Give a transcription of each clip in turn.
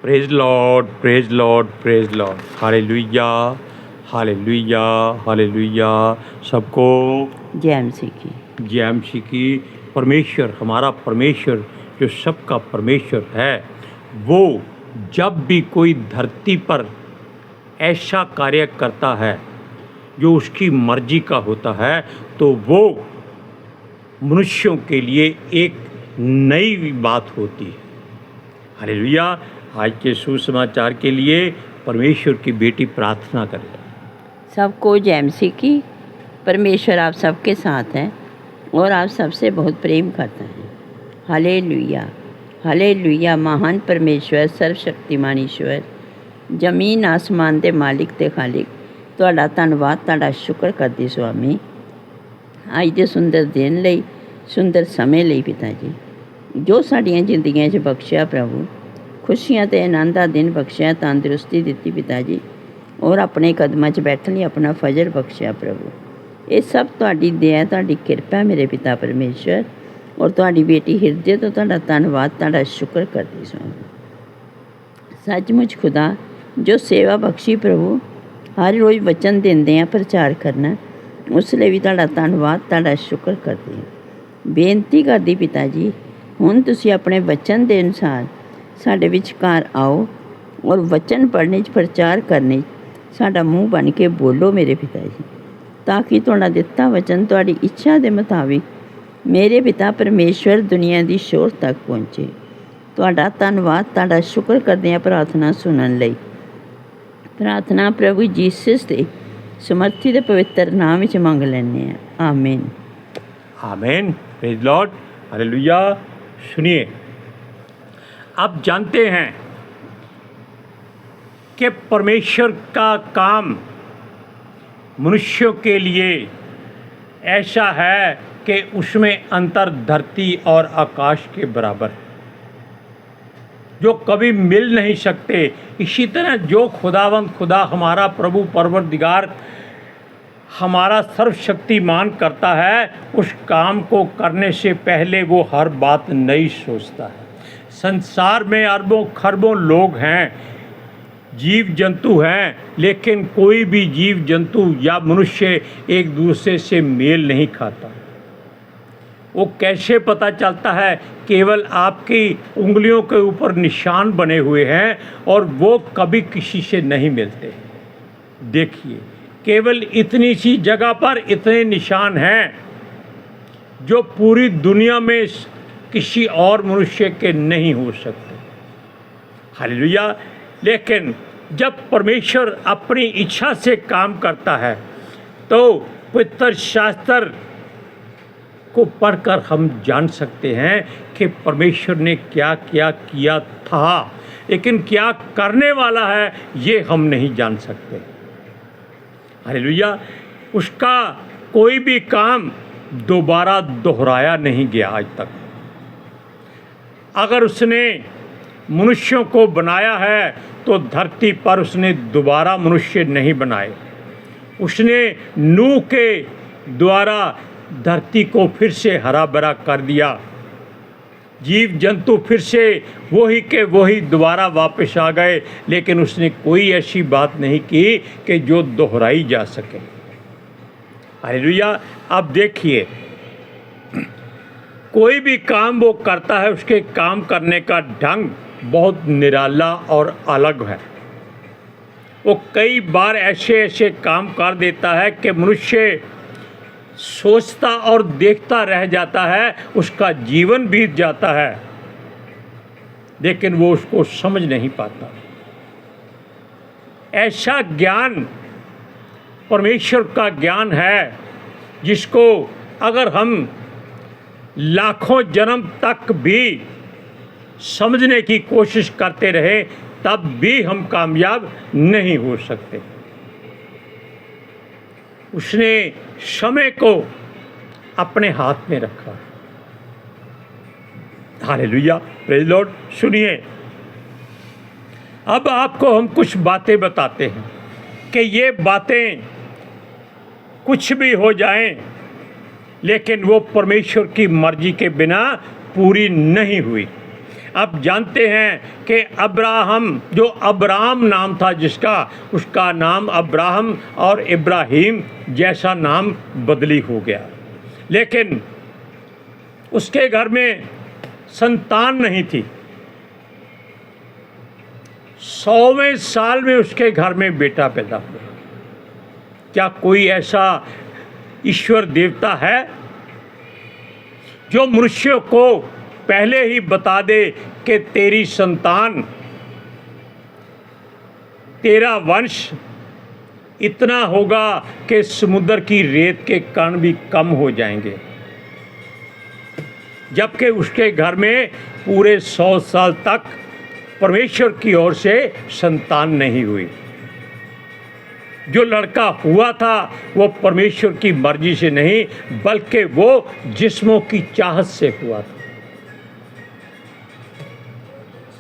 Praise Lord, praise Lord, praise Lord. Hallelujah, hallelujah, hallelujah. सबको जय मसीह की। जय मसीह की। परमेश्वर, हमारा परमेश्वर जो सबका परमेश्वर है, वो जब भी कोई धरती पर ऐसा कार्य करता है जो उसकी मर्जी का होता है, तो वो मनुष्यों के लिए एक नई बात होती है। हालेलुया। आज के सुसमाचार के लिए परमेश्वर की बेटी प्रार्थना करें। सबको जय मसीह की। परमेश्वर आप सबके साथ हैं और आप सबसे बहुत प्रेम करता है। Hallelujah, hallelujah. महान परमेश्वर, सर्वशक्तिमान ईश्वर, जमीन आसमान दे मालिक ते खालिक, तुहाडा धन्नवाद, तुहाडा शुक्र करदी स्वामी अज दे सुंदर दिन लई, सुंदर समय लई पिता जी, जो साडियां जिंदगियां 'च बख्शिया प्रभु, खुशियां ते आनंद दा दिन बख्शिया, तंदुरुस्ती दित्ती पिता जी, और अपने कदमां 'च बैठण लई अपना फजल बख्शिया प्रभु। ये सब तुहाडी दया, तुहाडी किरपा मेरे पिता परमेश्वर, और तुहाडी बेटी हिरदे तो तुहाडा धन्नवाद, तुहाडा शुक्र करदी स्वामी। सचमुच खुदा जो सेवा बख्शी प्रभु, हर रोज़ वचन देंदे आ प्रचार करना, उस लिए भी तुहाडा धन्नवाद, तुहाडा शुक्र करदी हां। बेनती करदी पिता जी, हुण तुसीं अपने वचन दे अनुसार साडे विचकार आओ और वचन पढ़ने 'च, प्रचार करने 'च साडा मूँह बन के बोलो मेरे पिता जी, ताकि तुहाडा दित्ता वचन तुहाडी इच्छा दे मुताबिक मेरे पिता परमेश्वर दुनिया दी शोर तक पहुँचे। तुहाडा धन्नवाद, तुहाडा शुक्र करदे आ प्रार्थना सुनन लई। प्रार्थना प्रभु जीसस दे समर्थी दे पवित्र नाम विच मंग लैने आ, आमीन। आमीन। Praise Lord, hallelujah. सुनिए, आप जानते हैं कि परमेश्वर का काम मनुष्यों के लिए ऐसा है कि उसमें अंतर धरती और आकाश के बराबर है, जो कभी मिल नहीं सकते। इसी तरह जो खुदावंद खुदा हमारा प्रभु परवरदिगार हमारा सर्वशक्तिमान करता है, उस काम को करने से पहले वो हर बात नई सोचता है। संसार में अरबों खरबों लोग हैं, जीव जंतु हैं, लेकिन कोई भी जीव जंतु या मनुष्य एक दूसरे से मेल नहीं खाता। वो कैसे पता चलता है? केवल आपकी उंगलियों के ऊपर निशान बने हुए हैं और वो कभी किसी से नहीं मिलते। देखिए, केवल इतनी सी जगह पर इतने निशान हैं जो पूरी दुनिया में किसी और मनुष्य के नहीं हो सकते। हालेलुया। लेकिन जब परमेश्वर अपनी इच्छा से काम करता है, तो पवित्र शास्त्र को पढ़कर हम जान सकते हैं कि परमेश्वर ने क्या क्या किया था, लेकिन क्या करने वाला है ये हम नहीं जान सकते। हालेलुया। उसका कोई भी काम दोबारा दोहराया नहीं गया आज तक। अगर उसने मनुष्यों को बनाया है तो धरती पर उसने दोबारा मनुष्य नहीं बनाए। उसने नूह के द्वारा धरती को फिर से हरा भरा कर दिया। जीव जंतु फिर से वही के वही दोबारा वापस आ गए, लेकिन उसने कोई ऐसी बात नहीं की कि जो दोहराई जा सके। हालेलुया। अब देखिए, कोई भी काम वो करता है, उसके काम करने का ढंग बहुत निराला और अलग है। वो कई बार ऐसे ऐसे काम कर देता है कि मनुष्य सोचता और देखता रह जाता है, उसका जीवन बीत जाता है, लेकिन वो उसको समझ नहीं पाता। ऐसा ज्ञान परमेश्वर का ज्ञान है जिसको अगर हम लाखों जन्म तक भी समझने की कोशिश करते रहे, तब भी हम कामयाब नहीं हो सकते। उसने समय को अपने हाथ में रखा। Hallelujah, praise Lord. सुनिए, अब आपको हम कुछ बातें बताते हैं कि ये बातें कुछ भी हो जाएं, लेकिन वो परमेश्वर की मर्जी के बिना पूरी नहीं हुई। अब जानते हैं कि अब्राहम, जो अब्राम नाम था जिसका, उसका नाम अब्राहम और इब्राहिम जैसा नाम बदली हो गया। लेकिन उसके घर में संतान नहीं थी। 100वें साल में उसके घर में बेटा पैदा हुआ। क्या कोई ऐसा ईश्वर देवता है जो मनुष्य को पहले ही बता दे कि तेरी संतान, तेरा वंश इतना होगा कि समुद्र की रेत के कण भी कम हो जाएंगे, जबकि उसके घर में पूरे 100 साल तक परमेश्वर की ओर से संतान नहीं हुई। जो लड़का हुआ था वो परमेश्वर की मर्जी से नहीं, बल्कि वो जिस्मों की चाहत से हुआ था।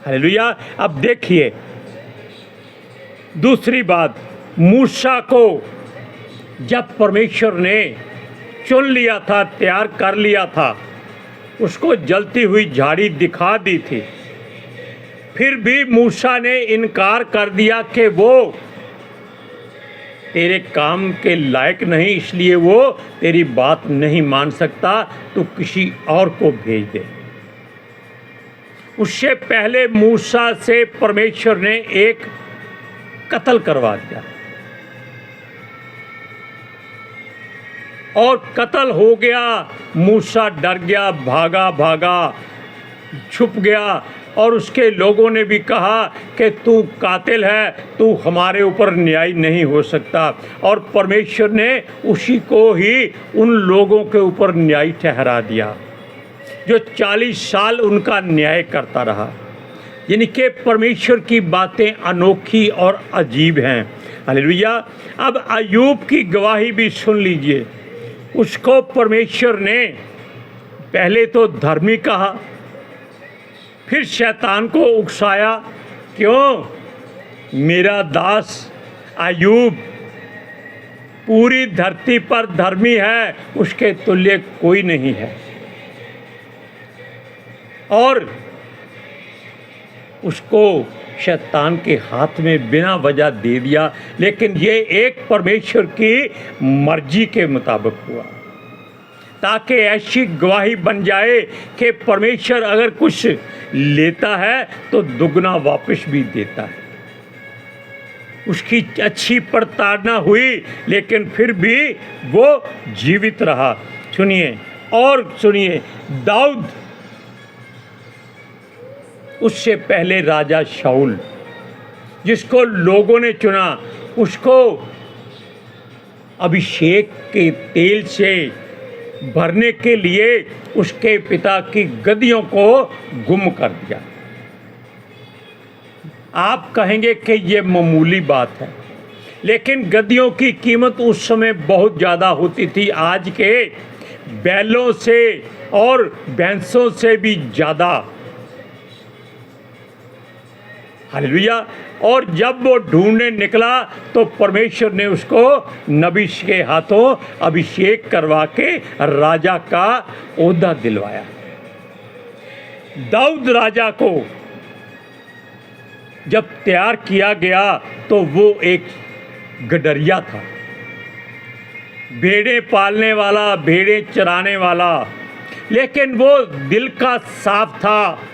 हालेलुया। अब देखिए दूसरी बात, मूसा को जब परमेश्वर ने चुन लिया था, तैयार कर लिया था, उसको जलती हुई झाड़ी दिखा दी थी, फिर भी मूसा ने इनकार कर दिया कि वो तेरे काम के लायक नहीं, इसलिए वो तेरी बात नहीं मान सकता, तू किसी और को भेज दे। उससे पहले मूसा से परमेश्वर ने एक कत्ल करवा दिया और कत्ल हो गया। मूसा डर गया, भागा, छुप गया और उसके लोगों ने भी कहा कि तू कातिल है, तू हमारे ऊपर न्याय नहीं हो सकता। और परमेश्वर ने उसी को ही उन लोगों के ऊपर न्याय ठहरा दिया जो 40 साल उनका न्याय करता रहा। यानी कि परमेश्वर की बातें अनोखी और अजीब हैं। हालेलुया। अब अय्यूब की गवाही भी सुन लीजिए। उसको परमेश्वर ने पहले तो धर्मी कहा, फिर शैतान को उकसाया, क्यों? मेरा दास अय्यूब पूरी धरती पर धर्मी है, उसके तुल्य कोई नहीं है। और उसको शैतान के हाथ में बिना वजह दे दिया, लेकिन ये एक परमेश्वर की मर्जी के मुताबिक हुआ, ताकि ऐसी गवाही बन जाए कि परमेश्वर अगर कुछ लेता है तो दुगना वापस भी देता है। उसकी अच्छी प्रताड़ना हुई, लेकिन फिर भी वो जीवित रहा। सुनिए और सुनिए, दाऊद, उससे पहले राजा शाऊल, जिसको लोगों ने चुना, उसको अभिषेक के तेल से भरने के लिए उसके पिता की गद्दियों को गुम कर दिया। आप कहेंगे कि ये मामूली बात है, लेकिन गद्दियों की कीमत उस समय बहुत ज़्यादा होती थी, आज के बैलों से और भैंसों से भी ज़्यादा। हालेलुया। और जब वो ढूंढने निकला तो परमेश्वर ने उसको नबी के हाथों अभिषेक करवा के राजा का ओहदा दिलवाया। दाऊद राजा को जब तैयार किया गया तो वो एक गडरिया था, भेड़ें पालने वाला, भेड़ें चराने वाला, लेकिन वो दिल का साफ था।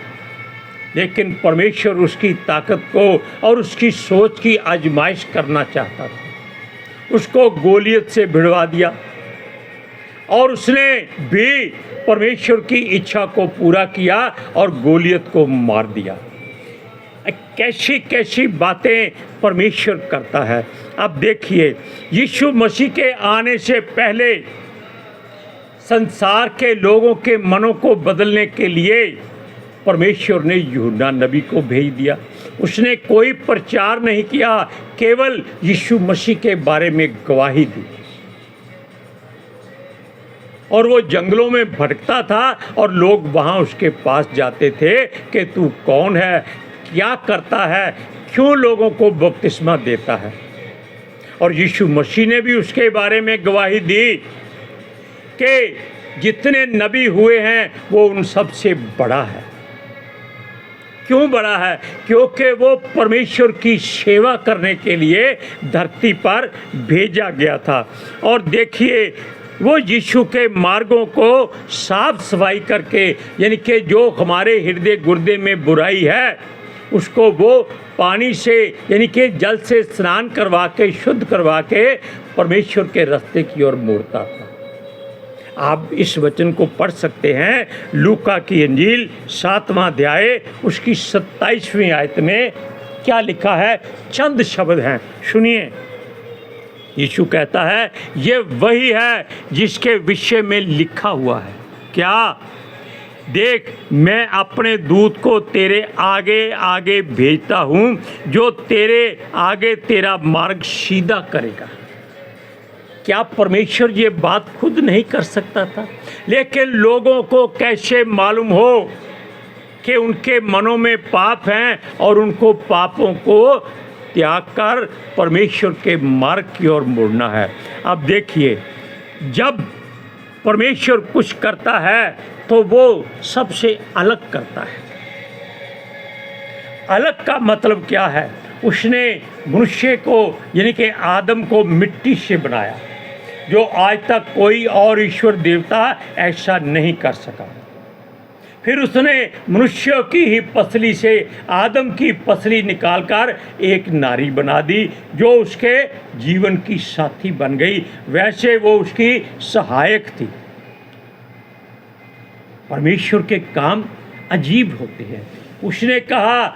लेकिन परमेश्वर उसकी ताकत को और उसकी सोच की आजमाइश करना चाहता था। उसको गोलियत से भिड़वा दिया और उसने भी परमेश्वर की इच्छा को पूरा किया और गोलियत को मार दिया। कैसी कैसी बातें परमेश्वर करता है। अब देखिए, यीशु मसीह के आने से पहले संसार के लोगों के मनों को बदलने के लिए परमेश्वर ने यूहन्ना नबी को भेज दिया। उसने कोई प्रचार नहीं किया, केवल यीशु मसीह के बारे में गवाही दी। और वो जंगलों में भटकता था और लोग वहाँ उसके पास जाते थे कि तू कौन है, क्या करता है, क्यों लोगों को बपतिस्मा देता है। और यीशु मसीह ने भी उसके बारे में गवाही दी कि जितने नबी हुए हैं वो उन सब से बड़ा है। क्यों बड़ा है? क्योंकि वो परमेश्वर की सेवा करने के लिए धरती पर भेजा गया था। और देखिए, वो यीशु के मार्गों को साफ सफाई करके, यानी कि जो हमारे हृदय गुर्दे में बुराई है उसको वो पानी से, यानी कि जल से स्नान करवा के, शुद्ध करवा के परमेश्वर के रास्ते की ओर मोड़ता था। आप इस वचन को पढ़ सकते हैं, लूका की इंजील 7वां अध्याय उसकी 27वीं आयत में क्या लिखा है। चंद शब्द हैं, सुनिए। यीशु कहता है, ये वही है जिसके विषय में लिखा हुआ है। क्या? देख, मैं अपने दूत को तेरे आगे आगे भेजता हूँ, जो तेरे आगे तेरा मार्ग सीधा करेगा। क्या परमेश्वर ये बात खुद नहीं कर सकता था? लेकिन लोगों को कैसे मालूम हो कि उनके मनों में पाप हैं और उनको पापों को त्याग कर परमेश्वर के मार्ग की ओर मुड़ना है। अब देखिए, जब परमेश्वर कुछ करता है तो वो सबसे अलग करता है। अलग का मतलब क्या है? उसने मनुष्य को, यानी कि आदम को मिट्टी से बनाया, जो आज तक कोई और ईश्वर देवता ऐसा नहीं कर सका। फिर उसने मनुष्य की ही पसली से, आदम की पसली निकालकर एक नारी बना दी, जो उसके जीवन की साथी बन गई। वैसे वो उसकी सहायक थी। परमेश्वर के काम अजीब होते हैं। उसने कहा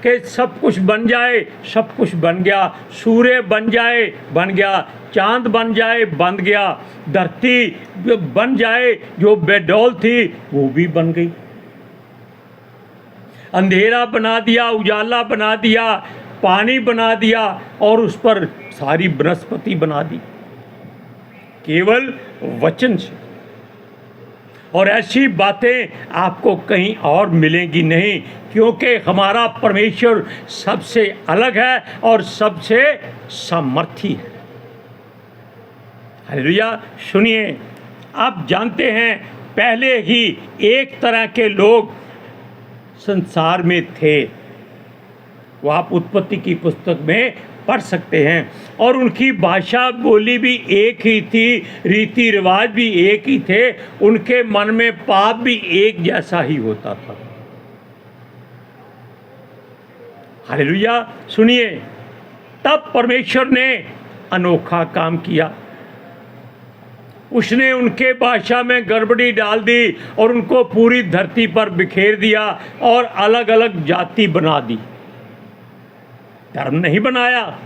कि सब कुछ बन जाए, सब कुछ बन गया। सूर्य बन जाए, बन गया। चांद बन जाए, बन गया। धरती बन जाए, जो बेडौल थी वो भी बन गई। अंधेरा बना दिया, उजाला बना दिया, पानी बना दिया और उस पर सारी वनस्पति बना दी, केवल वचन से। और ऐसी बातें आपको कहीं और मिलेंगी नहीं, क्योंकि हमारा परमेश्वर सबसे अलग है और सबसे सामर्थी है। हालेलुया। सुनिए, आप जानते हैं पहले ही एक तरह के लोग संसार में थे। वो आप उत्पत्ति की पुस्तक में पढ़ सकते हैं। और उनकी भाषा बोली भी एक ही थी, रीति रिवाज भी एक ही थे, उनके मन में पाप भी एक जैसा ही होता था। हालेलुया। सुनिए, तब परमेश्वर ने अनोखा काम किया। उसने उनके भाषा में गड़बड़ी डाल दी और उनको पूरी धरती पर बिखेर दिया और अलग अलग जाति बना दी। धर्म नहीं बनाया।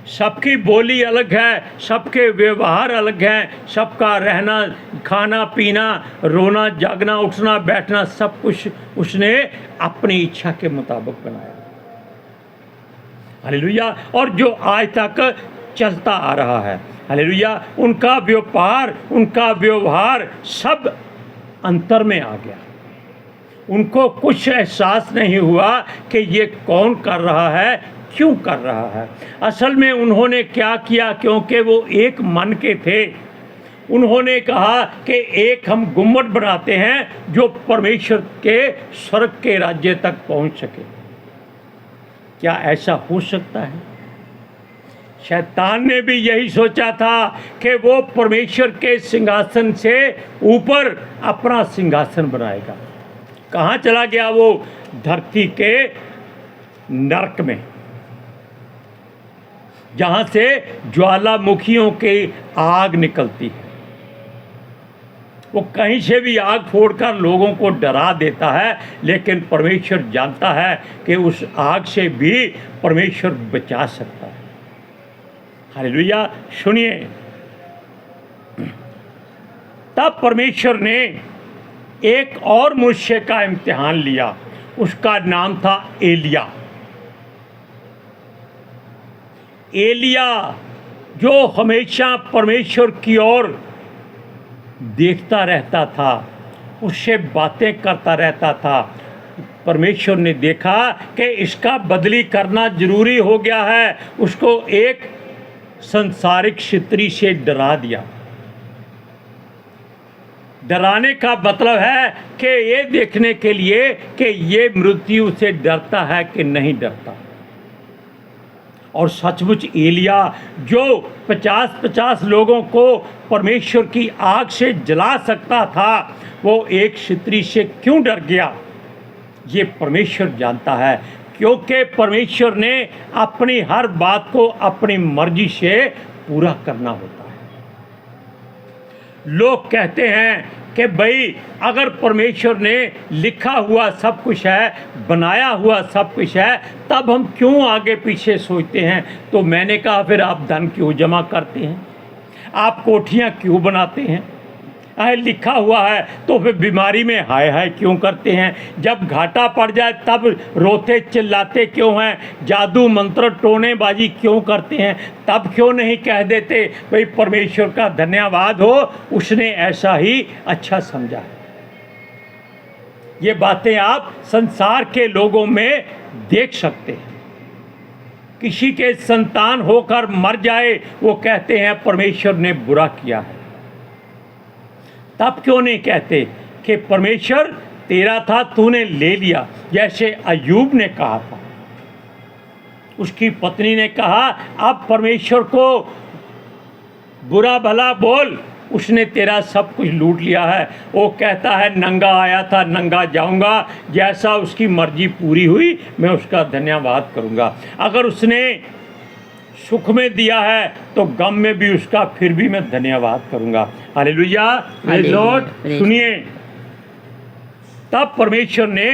सबकी बोली अलग है, सबके व्यवहार अलग हैं, सबका रहना, खाना पीना, रोना जागना, उठना बैठना, सब कुछ उसने अपनी इच्छा के मुताबिक बनाया। हालेलुया। और जो आज तक चलता आ रहा है। हालेलुया। उनका व्यापार, उनका व्यवहार सब अंतर में आ गया। उनको कुछ एहसास नहीं हुआ कि ये कौन कर रहा है, क्यों कर रहा है। असल में उन्होंने क्या किया, क्योंकि वो एक मन के थे। उन्होंने कहा कि एक हम गुम्बद बनाते हैं जो परमेश्वर के स्वर्ग के राज्य तक पहुंच सके। क्या ऐसा हो सकता है? शैतान ने भी यही सोचा था कि वो परमेश्वर के सिंहासन से ऊपर अपना सिंहासन बनाएगा। कहाँ चला गया वो? धरती के नरक में, जहाँ से ज्वालामुखियों की आग निकलती है। वो कहीं से भी आग फोड़कर लोगों को डरा देता है, लेकिन परमेश्वर जानता है कि उस आग से भी परमेश्वर बचा सकता है। हालेलुया। सुनिए, तब परमेश्वर ने एक और मनुष्य का इम्तिहान लिया। उसका नाम था एलिया। एलिया जो हमेशा परमेश्वर की ओर देखता रहता था, उससे बातें करता रहता था। परमेश्वर ने देखा कि इसका बदली करना जरूरी हो गया है। उसको एक संसारिक स्त्री से डरा दिया। डराने का मतलब है कि ये देखने के लिए कि ये मृत्यु से डरता है कि नहीं डरता। और सचमुच एलिया जो 50-50 लोगों को परमेश्वर की आग से जला सकता था, वो एक स्त्री से क्यों डर गया, ये परमेश्वर जानता है। क्योंकि परमेश्वर ने अपनी हर बात को अपनी मर्जी से पूरा करना होता है। लोग कहते हैं कि भाई अगर परमेश्वर ने लिखा हुआ सब कुछ है, बनाया हुआ सब कुछ है, तब हम क्यों आगे पीछे सोचते हैं। तो मैंने कहा फिर आप धन क्यों जमा करते हैं, आप कोठियाँ क्यों बनाते हैं। लिखा हुआ है तो फिर बीमारी में हाय हाय क्यों करते हैं। जब घाटा पड़ जाए तब रोते चिल्लाते क्यों हैं। जादू मंत्र टोनेबाजी क्यों करते हैं, तब क्यों नहीं कह देते भाई परमेश्वर का धन्यवाद हो, उसने ऐसा ही अच्छा समझा है। ये बातें आप संसार के लोगों में देख सकते हैं। किसी के संतान होकर मर जाए, वो कहते हैं परमेश्वर ने बुरा किया है। तब क्यों नहीं कहते कि परमेश्वर तेरा था, तूने ले लिया। जैसे अय्यूब ने कहा था, उसकी पत्नी ने कहा अब परमेश्वर को बुरा भला बोल, उसने तेरा सब कुछ लूट लिया है। वो कहता है नंगा आया था नंगा जाऊंगा, जैसा उसकी मर्जी पूरी हुई मैं उसका धन्यवाद करूंगा। अगर उसने सुख में दिया है तो गम में भी उसका फिर भी मैं धन्यवाद करूंगा। Hallelujah, praise Lord. सुनिए, तब परमेश्वर ने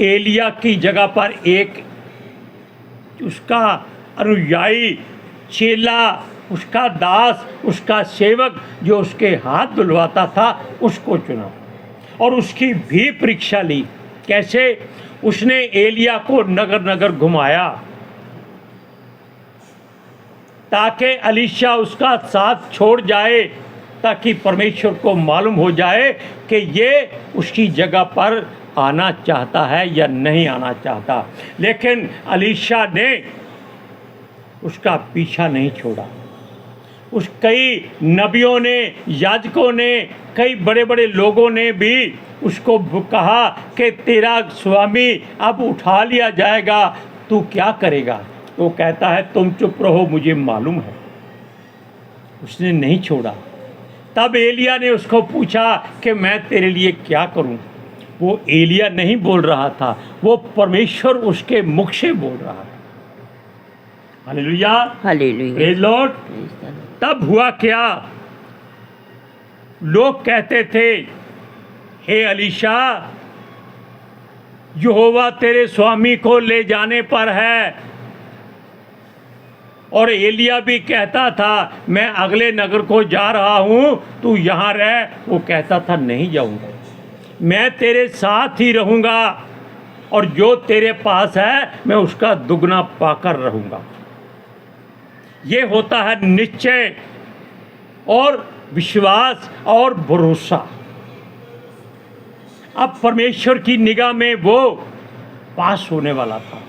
एलिया की जगह पर एक उसका अनुयायी, चेला, उसका दास, उसका सेवक जो उसके हाथ धुलवाता था, उसको चुना और उसकी भी परीक्षा ली। कैसे? उसने एलिया को नगर नगर घुमाया ताकि एलीशा उसका साथ छोड़ जाए, ताकि परमेश्वर को मालूम हो जाए कि ये उसकी जगह पर आना चाहता है या नहीं आना चाहता। लेकिन एलीशा ने उसका पीछा नहीं छोड़ा। उस कई नबियों ने, याजकों ने, कई बड़े बड़े लोगों ने भी उसको कहा कि तेरा स्वामी अब उठा लिया जाएगा, तू क्या करेगा। तो कहता है तुम चुप रहो, मुझे मालूम है। उसने नहीं छोड़ा। तब एलिया ने उसको पूछा कि मैं तेरे लिए क्या करूं। वो एलिया नहीं बोल रहा था, वो परमेश्वर उसके मुख से बोल रहा था। Hallelujah, hallelujah, praise Lord. तब हुआ क्या, लोग कहते थे हे एलीशा, यहोवा तेरे स्वामी को ले जाने पर है। और एलिया भी कहता था मैं अगले नगर को जा रहा हूँ, तू यहाँ रह। वो कहता था नहीं जाऊँगा, मैं तेरे साथ ही रहूँगा और जो तेरे पास है मैं उसका दुगना पाकर रहूँगा। ये होता है निश्चय और विश्वास और भरोसा। अब परमेश्वर की निगाह में वो पास होने वाला था।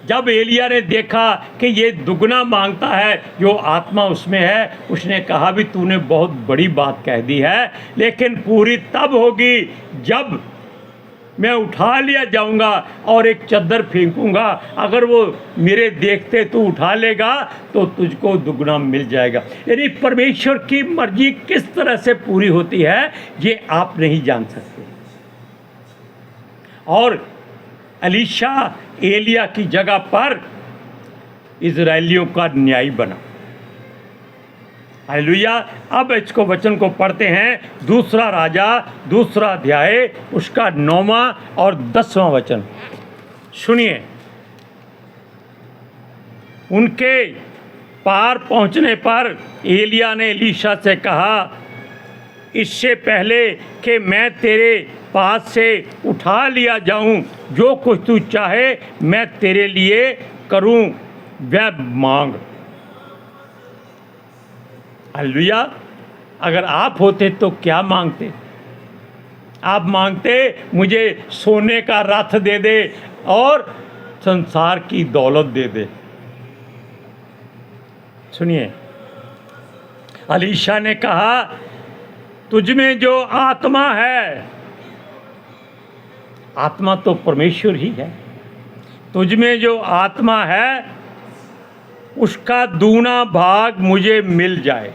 जब एलिया ने देखा कि ये दुगना मांगता है जो आत्मा उसमें है, उसने कहा भी तूने बहुत बड़ी बात कह दी है, लेकिन पूरी तब होगी जब मैं उठा लिया जाऊंगा और एक चद्दर फेंकूंगा। अगर वो मेरे देखते तू उठा लेगा तो तुझको दुगना मिल जाएगा। यानी परमेश्वर की मर्जी किस तरह से पूरी होती है ये आप नहीं जान सकते। और एलीशा एलिया की जगह पर इजराइलियों का न्यायी बना। हालेलुया। अब इसको वचन को पढ़ते हैं, दूसरा राजा दूसरा अध्याय उसका 9वां और 10वां वचन सुनिए। उनके पार पहुंचने पर एलिया ने एलीशा से कहा, इससे पहले कि मैं तेरे पास से उठा लिया जाऊं, जो कुछ तू चाहे मैं तेरे लिए करूं वह मांग। हालेलुया। अगर आप होते तो क्या मांगते? आप मांगते मुझे सोने का रथ दे दे और संसार की दौलत दे दे। सुनिए, एलीशा ने कहा तुझ में जो आत्मा है, आत्मा तो परमेश्वर ही है, तुझ में जो आत्मा है उसका दूना भाग मुझे मिल जाए।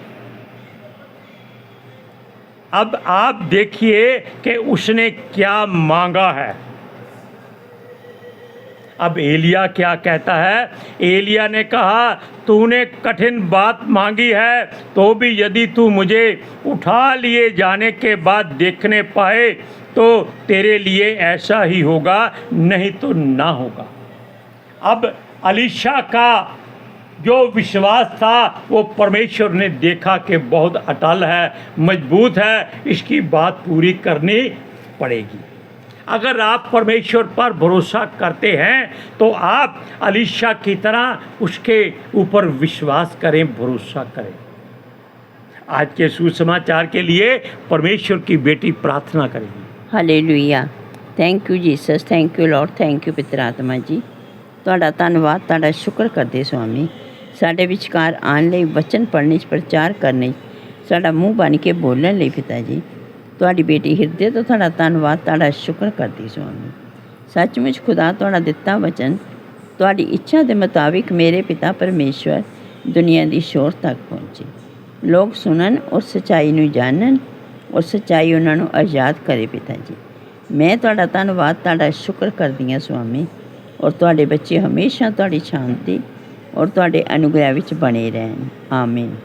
अब आप देखिए कि उसने क्या मांगा है। अब एलिया क्या कहता है? एलिया ने कहा, तूने कठिन बात मांगी है, तो भी यदि तू मुझे उठा लिए जाने के बाद देखने पाए तो तेरे लिए ऐसा ही होगा, नहीं तो ना होगा। अब अलीशा का जो विश्वास था वो परमेश्वर ने देखा कि बहुत अटल है, मजबूत है, इसकी बात पूरी करनी पड़ेगी। अगर आप परमेश्वर पर भरोसा करते हैं तो आप अलीशा की तरह उसके ऊपर विश्वास करें, भरोसा करें। आज के सुसमाचार के लिए परमेश्वर की बेटी प्रार्थना करेगी। Hallelujah. Thank you Jesus, thank you Lord, thank you पितर आत्मा जी। ਤੁਹਾਡਾ ਧੰਨਵਾਦ, ਤੁਹਾਡਾ ਸ਼ੁਕਰ ਕਰਦੇ ਸੁਆਮੀ। ਸਾਡੇ ਵਿਚਕਾਰ ਆਉਣ ਲਈ, ਵਚਨ ਪੜ੍ਹਨੇ 'ਚ, ਪ੍ਰਚਾਰ ਕਰਨੇ 'ਚ, ਸਾਡਾ ਮੂੰਹ ਬਣ ਕੇ ਬੋਲਣ ਲਈ ਪਿਤਾ ਜੀ, ਤੁਹਾਡੀ ਬੇਟੀ ਹਿਰਦੇ ਤੋਂ ਤੁਹਾਡਾ ਧੰਨਵਾਦ, ਤੁਹਾਡਾ ਸ਼ੁਕਰ ਕਰਦੀ ਸੁਆਮੀ। ਸੱਚਮੁੱਚ ਖੁਦਾ ਤੁਹਾਡਾ ਦਿੱਤਾ ਵਚਨ ਤੁਹਾਡੀ ਇੱਛਾ ਦੇ ਮੁਤਾਬਿਕ ਮੇਰੇ ਪਿਤਾ ਪਰਮੇਸ਼ਵਰ ਦੁਨੀਆ ਦੀ ਸ਼ੋਰ ਤੱਕ ਪਹੁੰਚੇ। ਲੋਕ ਸੁਣਨ ਔਰ ਸੱਚਾਈ ਨੂੰ ਜਾਣਨ ਔਰ ਸੱਚਾਈ ਉਹਨਾਂ ਨੂੰ ਆਜ਼ਾਦ ਕਰੇ ਪਿਤਾ ਜੀ। ਮੈਂ ਤੁਹਾਡਾ ਧੰਨਵਾਦ, ਤੁਹਾਡਾ ਸ਼ੁਕਰ ਕਰਦੀ ਹਾਂ ਸੁਆਮੀ। ਔਰ ਤੁਹਾਡੇ ਬੱਚੇ ਹਮੇਸ਼ਾ ਤੁਹਾਡੀ ਸ਼ਾਂਤੀ ਔਰ ਤੁਹਾਡੇ ਅਨੁਗ੍ਰਹਿ ਵਿੱਚ ਬਣੇ ਰਹਿਣ। ਆਮੀਨ।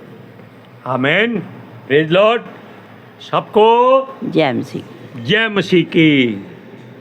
आमीन। Praise Lord. सबको जय मसीह। जय मसीह की।